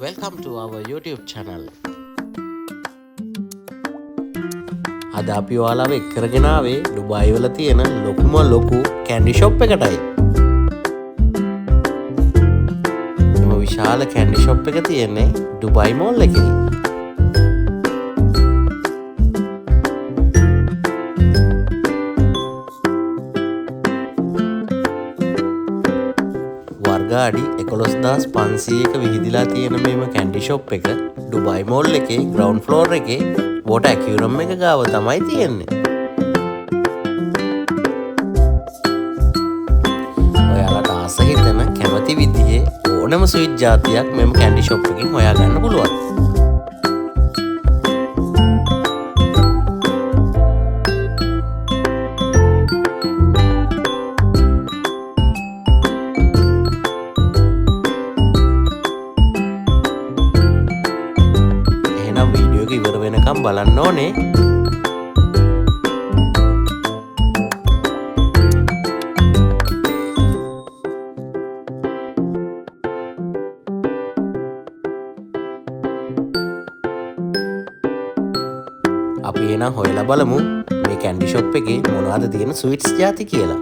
Welcome to our YouTube channel. අද අපි ඔයාලව එක්කරගෙන ආවේ ඩුබායි වල තියෙන ලොකුම ලොකු කැන්ඩි ෂොප් එකටයි. මේ විශාල කැන්ඩි ෂොප් එක තියෙන්නේ ඩුබායි මෝල් එකේ. වර්ගාඩි 11500ක විහිදිලා තියෙන මේම කැන්ඩි ෂොප් එක ඩුබායි මෝල් එකේ ග්‍රවුන්ඩ් ෆ්ලෝර් එකේ වෝටර් ඇක්වරියම් එක ගාව තමයි තියෙන්නේ. ඔයාලට ආස හිතෙන කැමති විදිහේ ඕනම ස්වීට් ජාතියක් මෙම කැන්ඩි ෂොප් එකෙන් හොයාගන්න පුළුවන්. ඉවර වෙනකම් බලන්න ඕනේ. අපි එහෙනම් හොයලා බලමු මේ කැන්ඩි ෂොප් එකේ මොනවද තියෙන ස්වීට්ස් ಜಾති කියලා.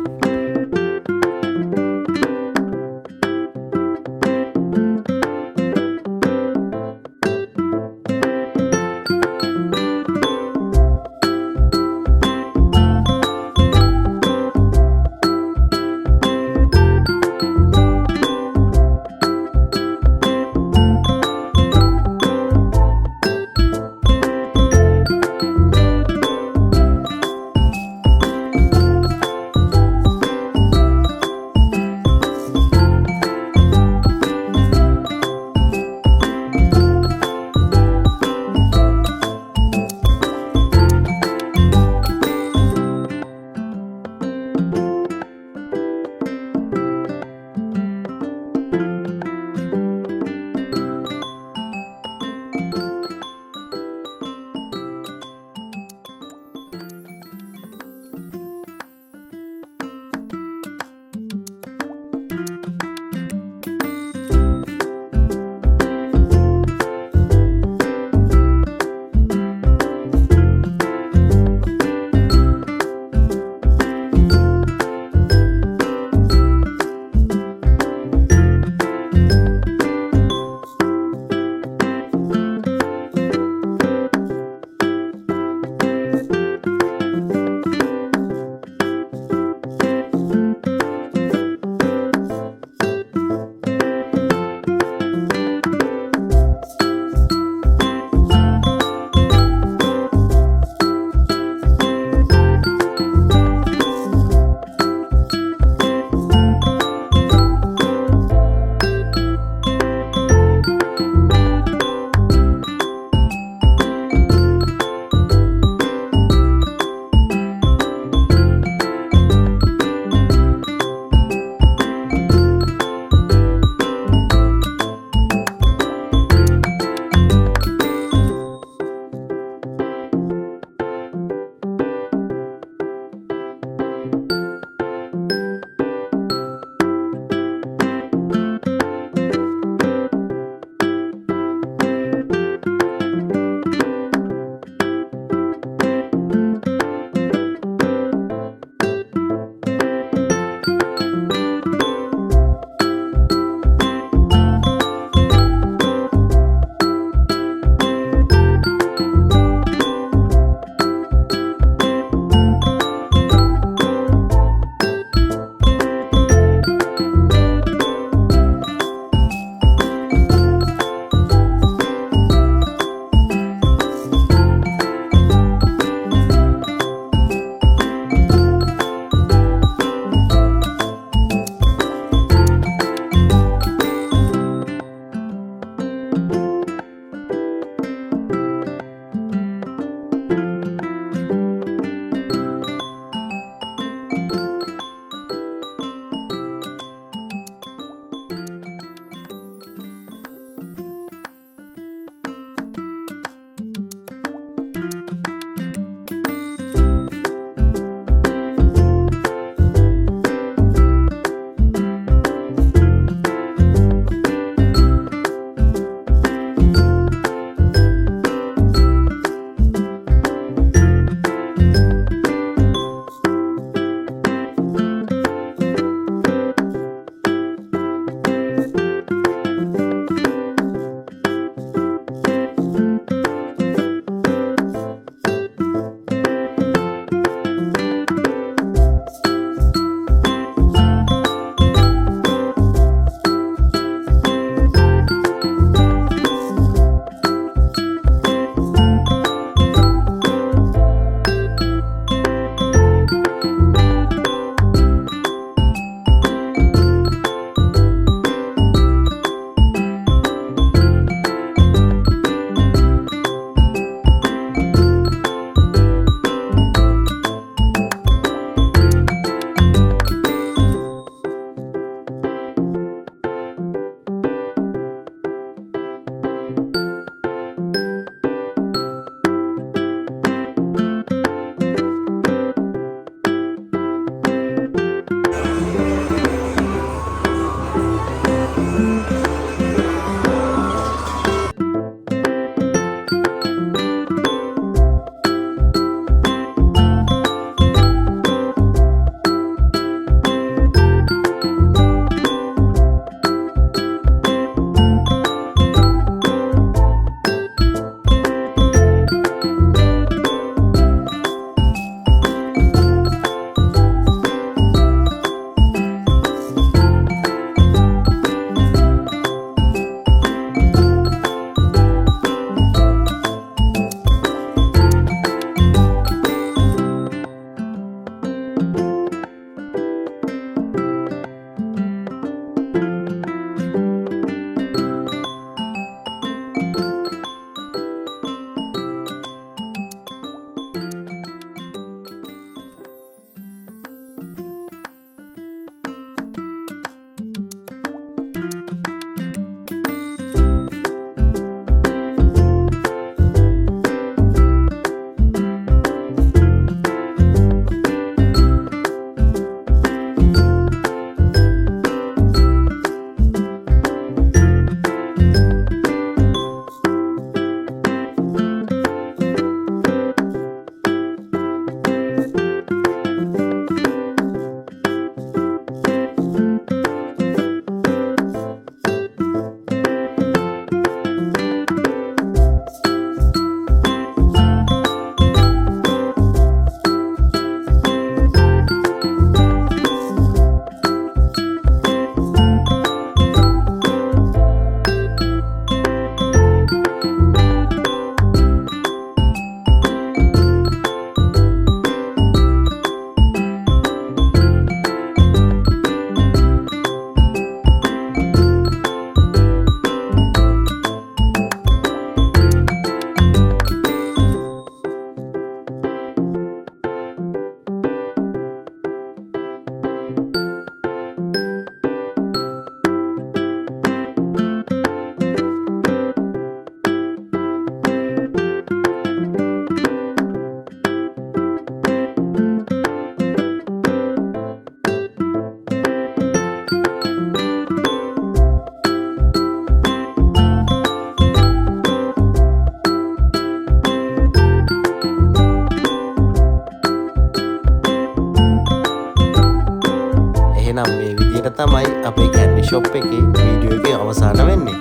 තමයි අපේ කැන්ඩි ෂොප් එකේ වීඩියෝ එකේ අවසාන වෙන්නේ.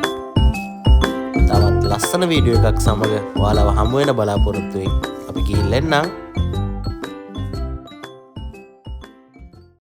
තවත් ලස්සන වීඩියෝ එකක් සමග ඔයාලව හමු වෙන බලාපොරොත්තු වෙමින් අපි ගිහින් එන්නම්.